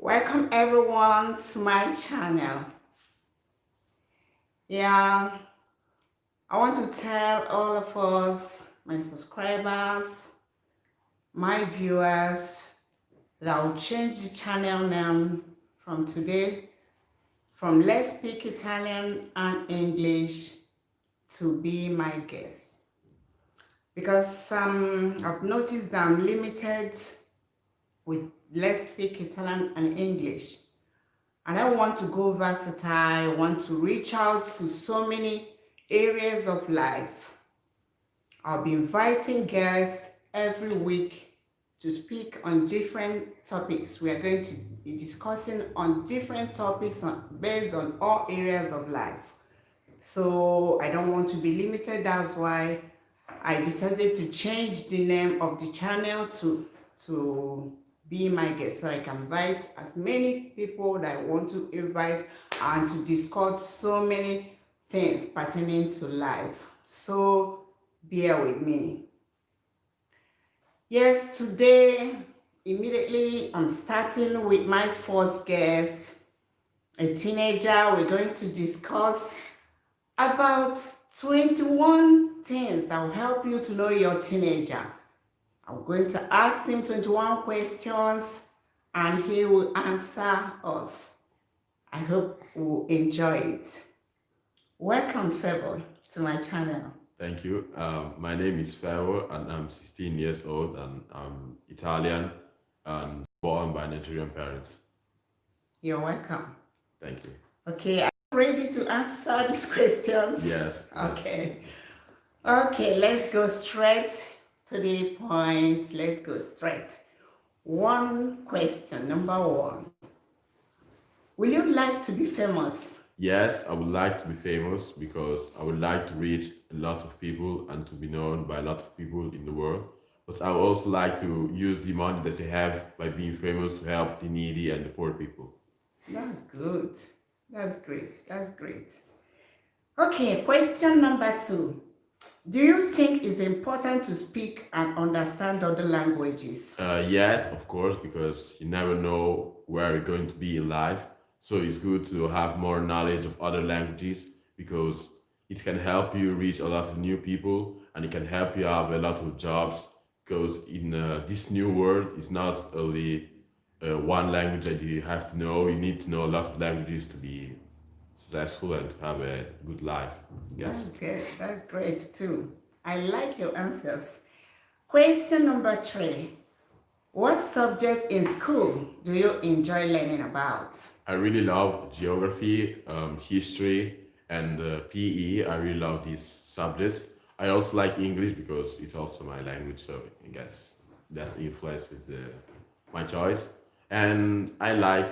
Welcome everyone to my channel. Yeah, I want to tell all of us, my subscribers, my viewers, that I'll change the channel name from today from Let's Speak Italian and English to Be My Guest. Because I've noticed that I'm limited with Let's Speak Italian and English. And I want to go versatile. I want to reach out to so many areas of life. I'll be inviting guests every week to speak on different topics. We are going to be discussing on different topics based on all areas of life. So I don't want to be limited. That's why I decided to change the name of the channel to Be My Guest, so I can invite as many people that I want to invite and to discuss so many things pertaining to life. So bear with me. Yes, today immediately I'm starting with my first guest, a teenager. We're going to discuss about 21 things that will help you to know your teenager. I'm going to ask him 21 questions and he will answer us. I hope you enjoy it. Welcome, Favor, to my channel. Thank you. My name is Fero and I'm 16 years old and I'm Italian and born by Nigerian parents. You're welcome. Thank you. Okay, are you ready to answer these questions? Yes. Okay. Okay, let's go straight to the point. Let's go straight. One question, number one. Will you like to be famous? Yes, I would like to be famous because I would like to reach a lot of people and to be known by a lot of people in the world. But I would also like to use the money that I have by being famous to help the needy and the poor people. That's good. That's great. That's great. Okay, question number two. Do you think it's important to speak and understand other languages? Yes, of course, because you never know where you're going to be in life. So it's good to have more knowledge of other languages because it can help you reach a lot of new people and it can help you have a lot of jobs. Because in this new world, it's not only one language that you have to know, you need to know a lot of languages to be successful and to have a good life. That's Yes. good. That's great too. I like your answers. Question number three. What subject in school do you enjoy learning about? I really love geography, history, and PE. I really love these subjects. I also like English because it's also my language, so I guess that influences my choice. And I like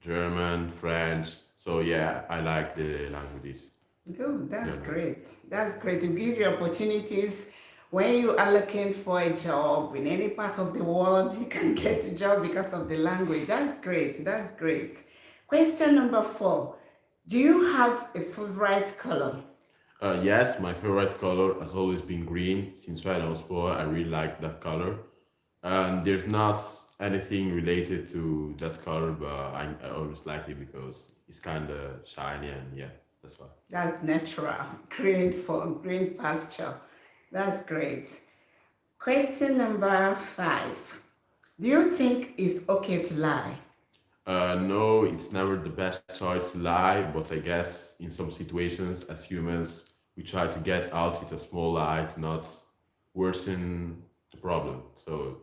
German, French. So yeah, I like the languages. Good, that's Generally. great. That's great to give you opportunities when you are looking for a job in any part of the world, you can get a job because of the language. That's great. That's great. Question number four. Do you have a favorite color? Yes, my favorite color has always been green. Since when I was born, I really like that color. And there's not anything related to that color, but I always like it because it's kind of shiny and yeah, that's why. That's natural. Green for green pasture. That's great. Question number five. Do you think it's okay to lie? No, it's never the best choice to lie, but I guess in some situations, as humans, we try to get out with a small lie to not worsen the problem. So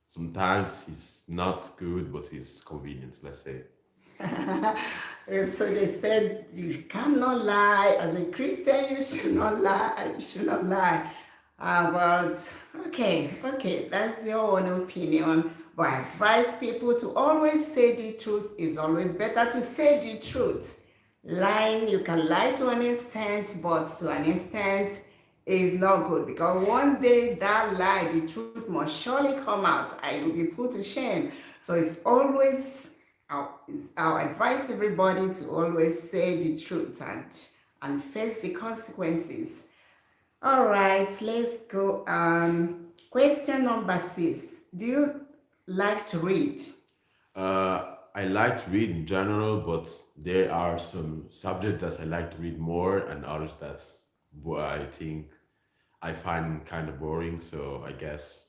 sometimes it's not good, but it's convenient, let's say. And so they said you cannot lie. As a Christian, you should not lie. You should not lie. But okay, that's your own opinion. But I advise people to always say the truth. It's always better to say the truth. Lying, you can lie to an extent, but to an extent is not good because one day that lie, the truth must surely come out and you'll be put to shame. So it's always I'll advise everybody to always say the truth and face the consequences. All right, let's go. Question number six. Do you like to read? I like to read in general, but there are some subjects that I like to read more, and others that's what I think I find kind of boring. So I guess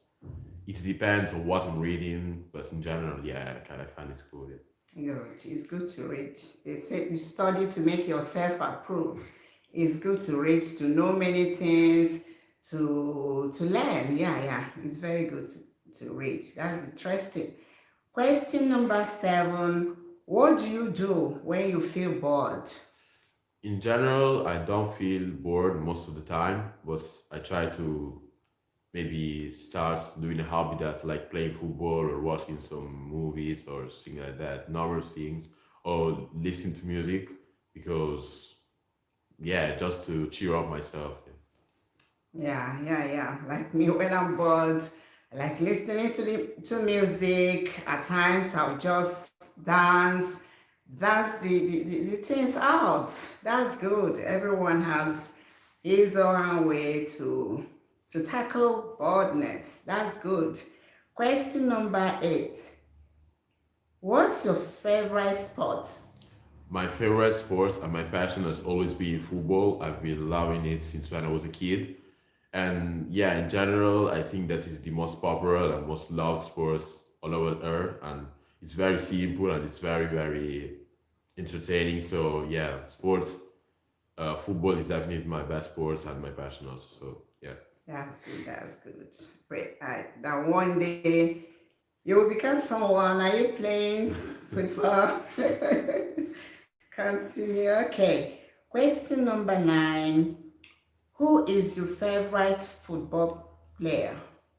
it depends on what I'm reading, but in general, yeah, I kind of find it cool. Yeah. Good. It's good to read. They say you study to make yourself approve. It's good to read, to know many things, to learn. Yeah, yeah. It's very good to read. That's interesting. Question number 7. What do you do when you feel bored? In general, I don't feel bored most of the time, but I try to maybe start doing a hobby that like playing football or watching some movies or something like that, normal things, or listening to music because yeah, just to cheer up myself. Yeah, yeah, yeah. Like me, when I'm bored, I like listening to music. At times, I'll just dance. That's the things out. That's good. Everyone has his own way to tackle boredness. That's good. Question number 8. What's your favorite sport? My favorite sport and my passion has always been football. I've been loving it since when I was a kid. And yeah, in general, I think that is the most popular and most loved sports all over Earth. And it's very simple and it's very, very entertaining. So yeah, sports, football is definitely my best sports and my passion also. So yeah. That's good. That's good. Great. That one day you will become someone. Are you playing football? Continue. Okay. Question number 9. Who is your favorite football player?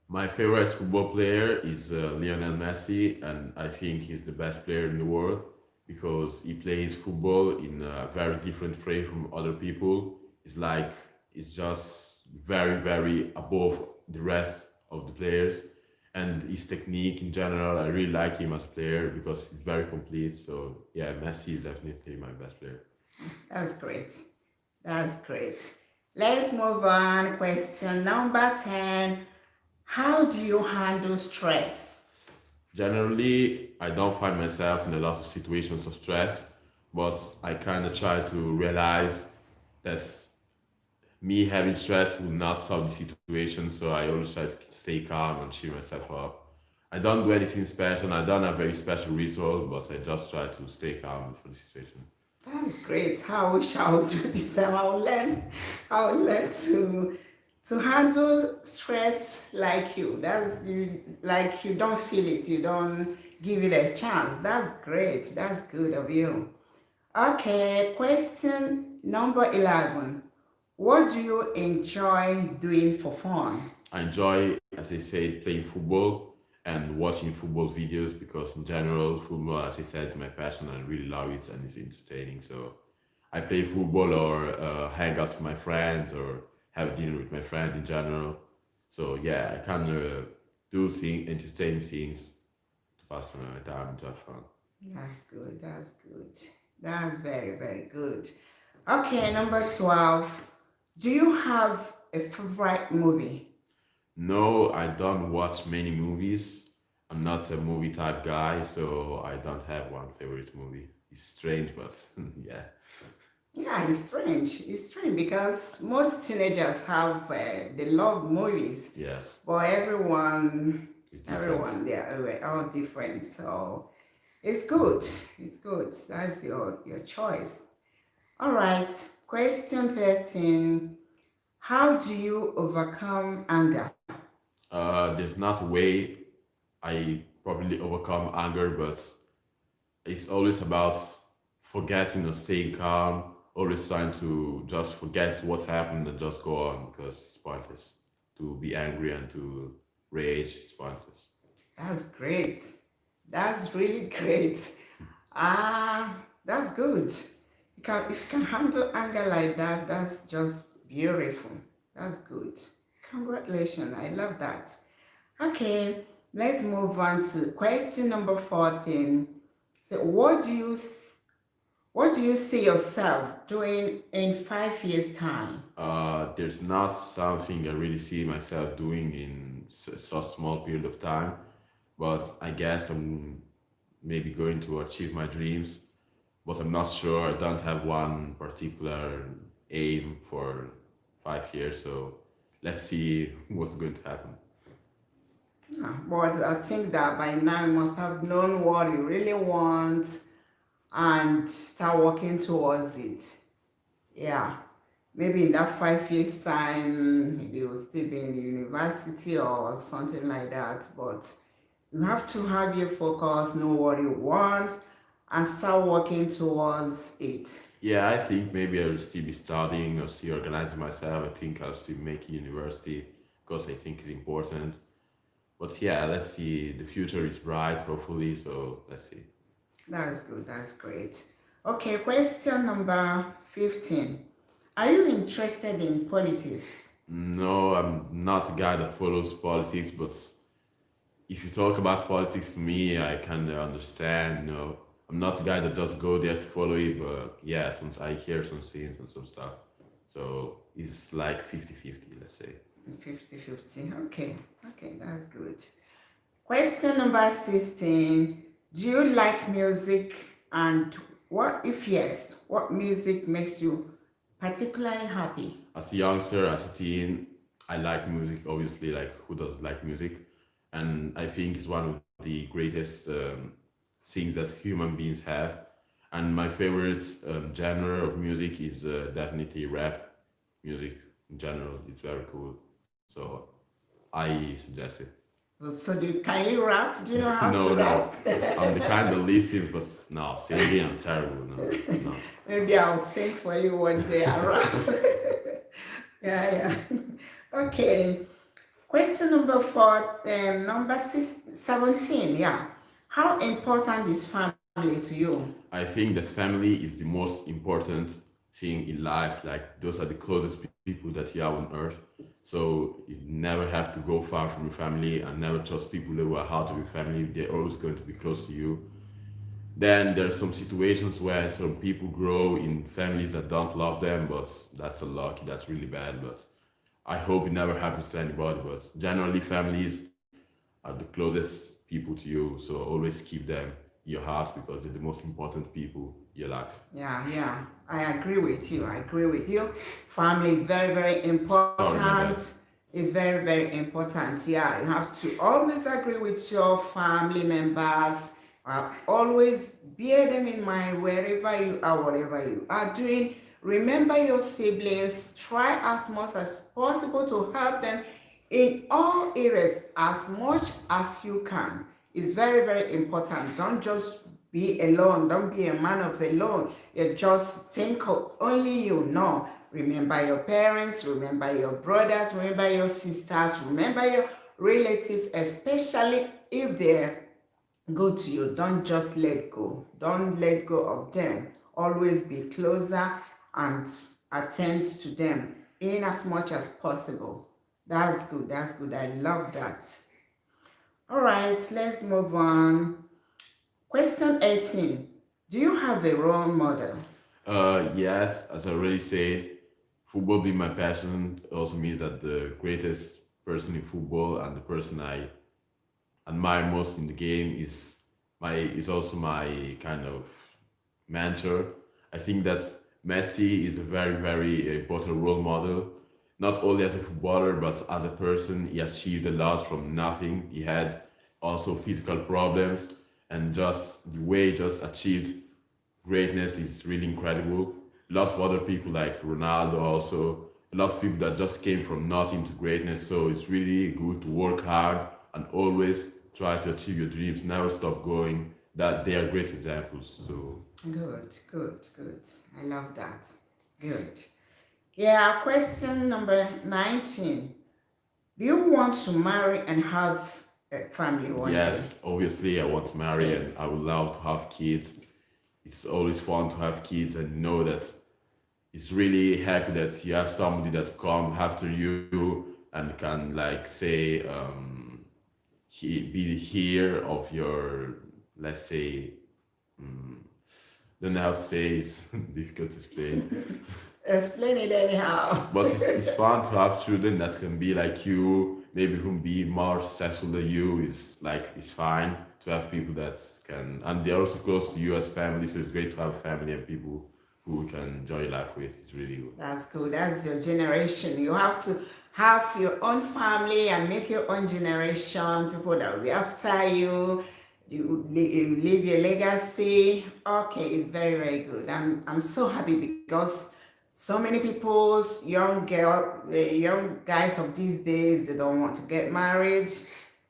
My favorite football player is Lionel Messi, and I think he's the best player in the world because he plays football in a very different frame from other people. It's like it's just very, very above the rest of the players, and his technique in general. I really like him as a player because he's very complete. So yeah, Messi is definitely my best player. That's great. That's great. Let's move on. Question number 10. How do you handle stress? Generally, I don't find myself in a lot of situations of stress, but I kind of try to realize that me having stress will not solve the situation. So I always try to stay calm and cheer myself up. I don't do anything special. I don't have very special ritual, but I just try to stay calm for the situation. That's great. I wish I would do the same. I would learn to handle stress like you. That's you like you don't feel it, you don't give it a chance. That's great. That's good of you. Okay, question number 11. What do you enjoy doing for fun? I enjoy, as I said, playing football and watching football videos because, in general, football, as I said, is my passion. I really love it and it's entertaining. So I play football or hang out with my friends or have dinner with my friends in general. So yeah, I kind of do things, entertaining things to pass my time to have fun. That's good. That's good. That's very, very good. Okay, number 12. Do you have a favorite movie? No, I don't watch many movies. I'm not a movie type guy, so I don't have one favorite movie. It's strange, but yeah, Yeah, it's strange. It's strange because most teenagers have they love movies, yes, but it's different. everyone, they are all different. So it's good. It's good. That's your choice. All right. Question 13. How do you overcome anger? There's not a way I probably overcome anger, but it's always about forgetting or staying calm, always trying to just forget what's happened and just go on because it's pointless to be angry and to rage. It's pointless. That's great. That's really great. That's good. If you can handle anger like that, that's just beautiful. That's good. Congratulations. I love that. Okay, let's move on to question number 14. So what do you see yourself doing in 5 years' time? There's not something I really see myself doing in such a small period of time, but I guess I'm maybe going to achieve my dreams, but I'm not sure. I don't have one particular aim for 5 years, so let's see what's going to happen. Yeah, but I think that by now you must have known what you really want and start working towards it. Yeah. Maybe in that 5 years time, maybe you'll still be in the university or something like that. But you have to have your focus, know what you want, and start working towards it. Yeah, I think maybe I'll still be studying or still organizing myself. I think I'll still make university because I think it's important. But yeah, let's see. The future is bright, hopefully. So let's see. That's good. That's great. Okay, question number 15. Are you interested in politics? No, I'm not a guy that follows politics, but if you talk about politics to me, I kind of understand. I'm not a guy that just go there to follow it, but yeah, some I hear some scenes and some stuff. So it's like 50-50, let's say. 50-50. Okay. Okay, that's good. Question number 16. Do you like music? And what, if yes, what music makes you particularly happy? As a youngster, as a teen, I like music, obviously, like who does like music? And I think it's one of the greatest things that human beings have. And my favorite genre of music is definitely rap music in general. It's very cool. So I suggest it. So can you rap? Do you know how No, to no. rap? I'm the kind that listens, but no, singing, I'm terrible. No, no. Maybe I'll sing for you one day and rap. Yeah, yeah. Okay. Question number 4, number 17. Yeah. How important is family to you? I think that family is the most important thing in life. Like those are the closest people that you have on earth. So you never have to go far from your family and never trust people who are hard to be family. They're always going to be close to you. Then there are some situations where some people grow in families that don't love them, but that's a luck. That's really bad. But I hope it never happens to anybody. But generally, families are the closest people to you. So always keep them in your heart because they're the most important people in your life. Yeah, yeah. I agree with you. I agree with you. Family is very, very Sorry, my bad. important. It's very, very important. Yeah, you have to always agree with your family members. Always bear them in mind wherever you are, whatever you are doing. Remember your siblings. Try as much as possible to help them in all areas as much as you can. It's very, very important. Don't just be alone. Don't be a man of alone. You just think of only you. No. Remember your parents, remember your brothers, remember your sisters, remember your relatives, especially if they're good to you. Don't just let go. Don't let go of them. Always be closer and attend to them in as much as possible. That's good. That's good. I love that. All right, let's move on. Question 18. Do you have a role model? Yes, as I already said, football being my passion also means that the greatest person in football and the person I admire most in the game is also my kind of mentor. I think that Messi is a very, very important role model, not only as a footballer, but as a person. He achieved a lot from nothing. He had also physical problems, and just the way he just achieved greatness is really incredible. Lots of other people like Ronaldo also, lots of people that just came from nothing to greatness. So it's really good to work hard and always try to achieve your dreams. Never stop going. That they are great examples. So Good, good, good. I love that. Good. Yeah, question number 19. Do you want to marry and have a family one day? yes, obviously I want to marry and Yes. I would love to have kids. It's always fun to have kids and know that it's really happy that you have somebody that come after you and can like say be here of your, let's say, don't know how to say, it's difficult to explain. Explain it anyhow. But it's fun to have children that can be like you maybe even be more successful than you is like it's fine to have people that can, and they're also close to you as family. So it's great to have a family and people who we can enjoy life with. It's really good. That's good. That's your generation. You have to have your own family and make your own generation, people that will be after you. You leave your legacy. Okay, it's very, very good. I'm so happy because so many people's young guys of these days, they don't want to get married.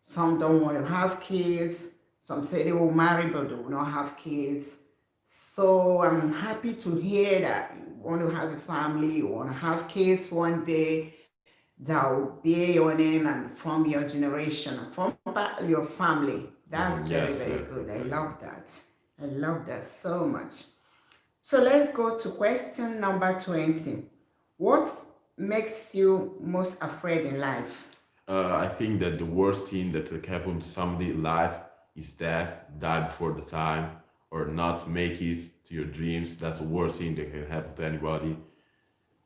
Some don't want to have kids. Some say they will marry, but they will not have kids. So I'm happy to hear that you want to have a family, you want to have kids one day that will bear your name and from your generation, from your family. That's very, Yes, very good. I definitely. love that. I love that so much. So let's go to question number 20. What makes you most afraid in life? I think that the worst thing that can happen to somebody in life is death, die before the time, or not make it to your dreams. That's the worst thing that can happen to anybody.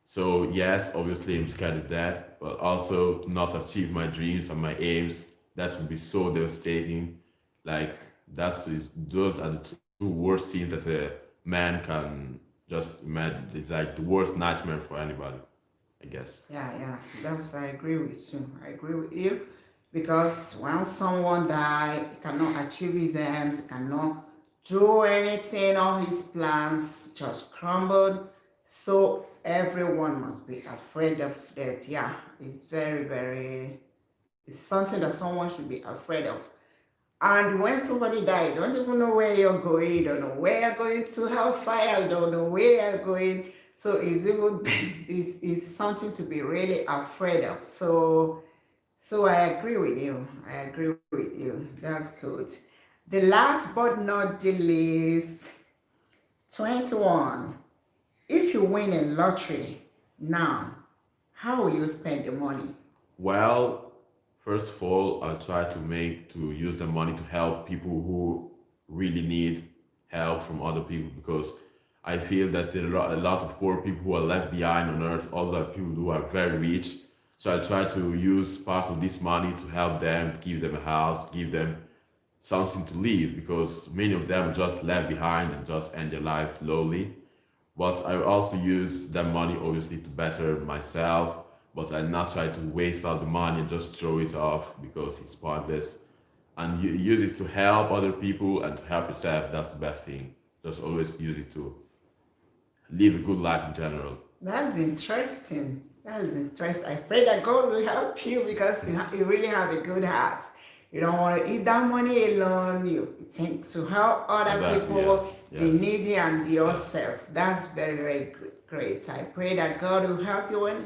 So yes, obviously I'm scared of that, but also to not achieve my dreams and my aims. That would be so devastating. Like those are the two worst things that a man can just imagine. It's like the worst nightmare for anybody, I guess. Yeah. I agree with you. I agree with you. Because when someone die, he cannot achieve his aims, he cannot do anything, all his plans just crumbled. So everyone must be afraid of death. Yeah, it's very, very, it's something that someone should be afraid of. And when somebody dies, you don't even know where you're going, you don't know where you're going to, how far, you don't know where you're going. So it's even it's something to be really afraid of. So I agree with you. I agree with you. That's good. The last but not the least, 21. If you win a lottery now, how will you spend the money? Well, first of all, I'll try to use the money to help people who really need help from other people because I feel that there are a lot of poor people who are left behind on earth. All the people who are very rich. So I try to use part of this money to help them, to give them a house, give them something to live because many of them just left behind and just end their life lowly. But I also use that money obviously to better myself, but I not try to waste all the money and just throw it off because it's pointless. And you use it to help other people and to help yourself. That's the best thing. Just always use it to live a good life in general. That's interesting. That is interesting. I pray that God will help you because you really have a good heart. You don't want to eat that money alone. You think to help other Exactly. Yes. people, the Yes. needy and Yes. yourself. That's very, very great. I pray that God will help you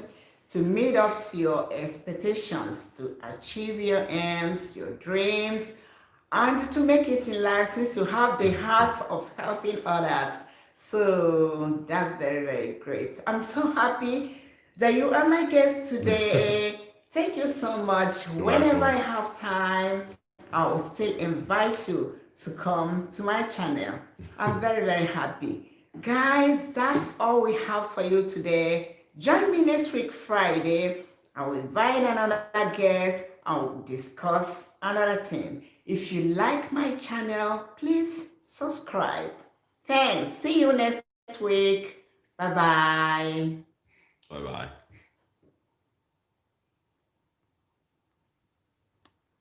to meet up to your expectations, to achieve your aims, your dreams, and to make it in life since you have the heart of helping others. So that's very, very great. I'm so happy that you are my guest today. Thank you so much. You're Whenever I welcome. have time, I will still invite you to come to my channel. I'm very, very happy. Guys, that's all we have for you today. Join me next week, Friday. I will invite another guest and we'll discuss another thing. If you like my channel, please subscribe. Thanks. See you next week. Bye bye. Bye bye.